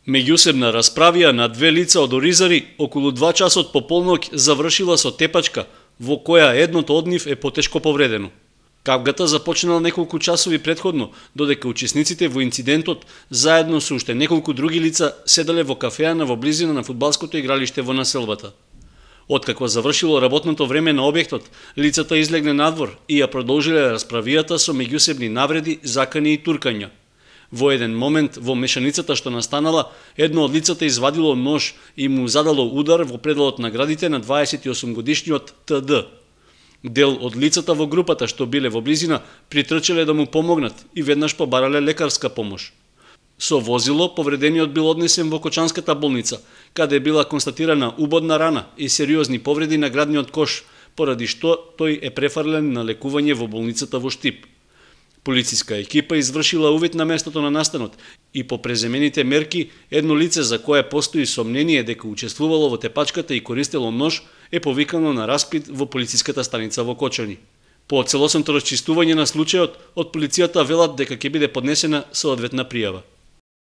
Меѓусебна расправија на две лица од Оризари околу 2 часот по полноќ завршила со тепачка, во која едното од нив е потешко повредено. Кавгата започнала неколку часови претходно, додека учесниците во инцидентот заедно со уште неколку други лица седале во кафеана во близина на фудбалското игралиште во населбата. Откако завршило работното време на објектот, лицата излегне надвор и ја продолжиле расправијата со меѓусебни навреди, закани и туркања. Во еден момент во мешаницата што настанала, едно од лицата извадило нож и му задало удар во пределот на градите на 28 годишниот ТД. Дел од лицата во групата што биле во близина притрчале да му помогнат и веднаш побарале лекарска помош. Со возило повредениот бил однесен во Кочанската болница, каде била констатирана убодна рана и сериозни повреди на градниот кош, поради што тој е префрлен на лекување во болницата во Штип. Полициска екипа извршила увид на местото на настанот и по преземените мерки едно лице за кое постои сомнение дека учествувало во тепачката и користело нож е повикано на распит во полициската станица во Кочани. По целосното расчистување на случајот, од полицијата велат дека ќе биде поднесена соодветна пријава.